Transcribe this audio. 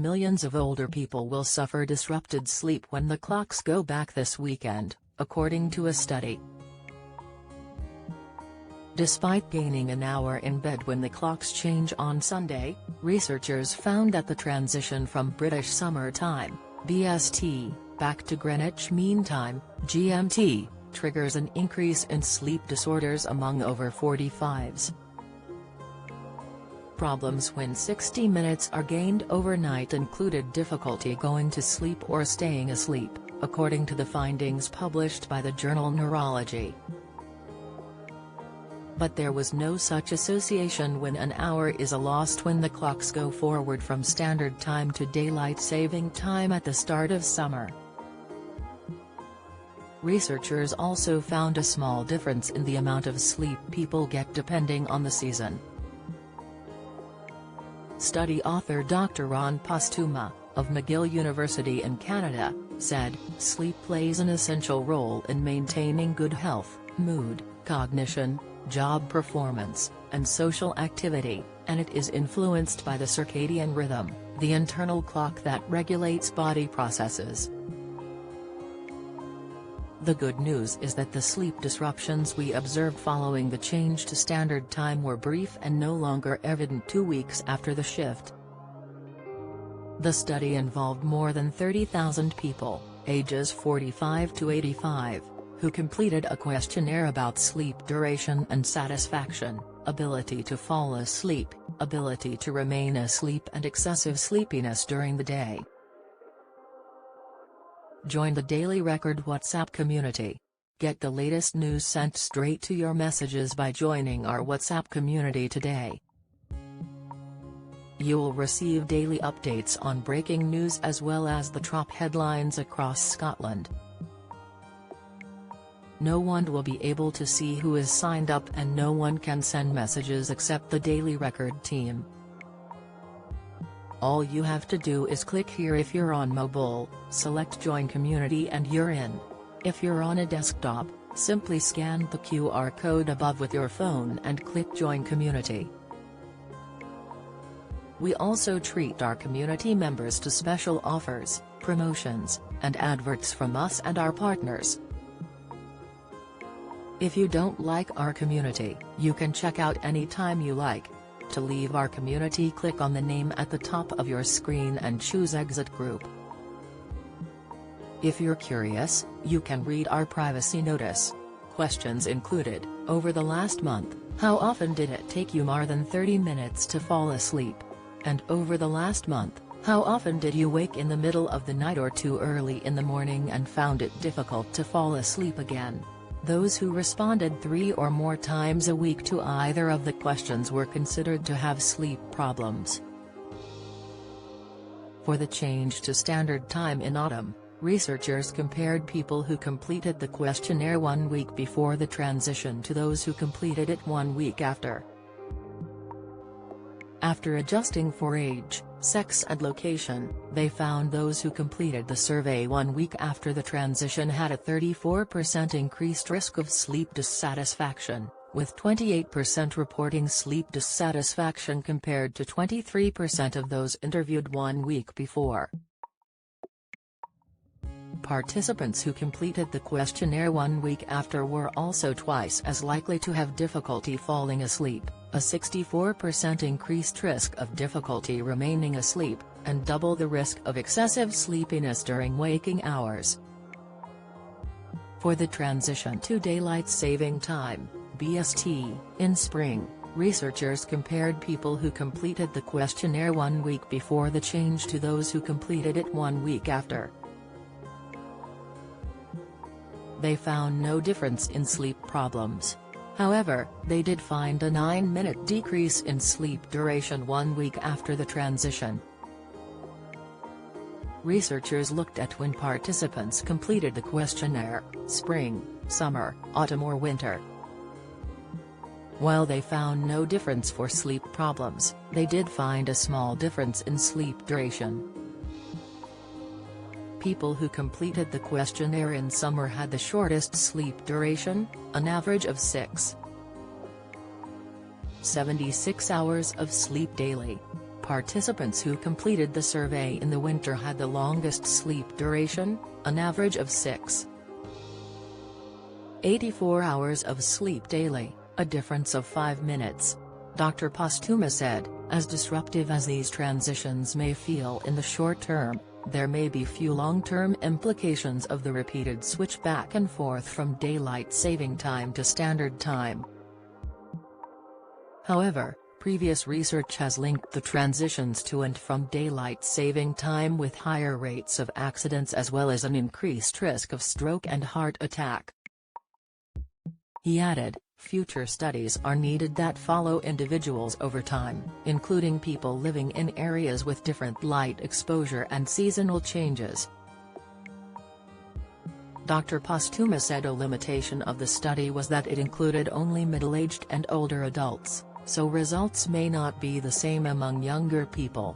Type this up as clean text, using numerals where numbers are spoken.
millions of older people will suffer disrupted sleep when the clocks go back this weekend, according to a study. Despite gaining an hour in bed when the clocks change on Sunday, researchers found that the transition from British Summer Time, BST, back to Greenwich Mean Time, GMT, triggers an increase in sleep disorders among over 45s. Problems when 60 minutes are gained overnight included difficulty going to sleep or staying asleep, according to the findings published by the journal Neurology. But there was no such association when an hour is lost when the clocks go forward from standard time to daylight saving time at the start of summer. Researchers also found a small difference in the amount of sleep people get depending on the season. Study author Dr. Ron Postuma, of McGill University in Canada, said, "Sleep plays an essential role in maintaining good health, mood, cognition, job performance, and social activity, and it is influenced by the circadian rhythm, the internal clock that regulates body processes." The good news is that the sleep disruptions we observed following the change to standard time were brief and no longer evident 2 weeks after the shift. The study involved more than 30,000 people, ages 45 to 85, who completed a questionnaire about sleep duration and satisfaction, ability to fall asleep, ability to remain asleep and excessive sleepiness during the day. Join the Daily Record WhatsApp community. Get the latest news sent straight to your messages by joining our WhatsApp community today. You'll receive daily updates on breaking news as well as the top headlines across Scotland. No one will be able to see who is signed up and no one can send messages except the Daily Record team. All you have to do is click here if you're on mobile, select Join Community and you're in. If you're on a desktop, simply scan the QR code above with your phone and click Join Community. We also treat our community members to special offers, promotions, and adverts from us and our partners. If you don't like our community, you can check out anytime you like. To leave our community, click on the name at the top of your screen and choose Exit Group. If you're curious, you can read our privacy notice. Questions included: over the last month, how often did it take you more than 30 minutes to fall asleep? And over the last month, how often did you wake in the middle of the night or too early in the morning and found it difficult to fall asleep again? Those who responded 3 or more times a week to either of the questions were considered to have sleep problems. For the change to standard time in autumn, researchers compared people who completed the questionnaire 1 week before the transition to those who completed it 1 week after. After adjusting for age, sex and location, they found those who completed the survey 1 week after the transition had a 34% increased risk of sleep dissatisfaction, with 28% reporting sleep dissatisfaction compared to 23% of those interviewed 1 week before. Participants who completed the questionnaire 1 week after were also twice as likely to have difficulty falling asleep, a 64% increased risk of difficulty remaining asleep, and double the risk of excessive sleepiness during waking hours. For the transition to daylight saving time, BST, in spring, researchers compared people who completed the questionnaire 1 week before the change to those who completed it 1 week after. They found no difference in sleep problems. However, they did find a 9-minute decrease in sleep duration 1 week after the transition. Researchers looked at when participants completed the questionnaire, spring, summer, autumn or winter. While they found no difference for sleep problems, they did find a small difference in sleep duration. People who completed the questionnaire in summer had the shortest sleep duration, an average of 6.76 hours of sleep daily. participants who completed the survey in the winter had the longest sleep duration, an average of 6.84 hours of sleep daily, a difference of 5 minutes. Dr. Postuma said, as disruptive as these transitions may feel in the short term, there may be few long-term implications of the repeated switch back and forth from daylight saving time to standard time. However, previous research has linked the transitions to and from daylight saving time with higher rates of accidents as well as an increased risk of stroke and heart attack. He added, future studies are needed that follow individuals over time, including people living in areas with different light exposure and seasonal changes. Dr. Postuma said a limitation of the study was that it included only middle-aged and older adults, so results may not be the same among younger people.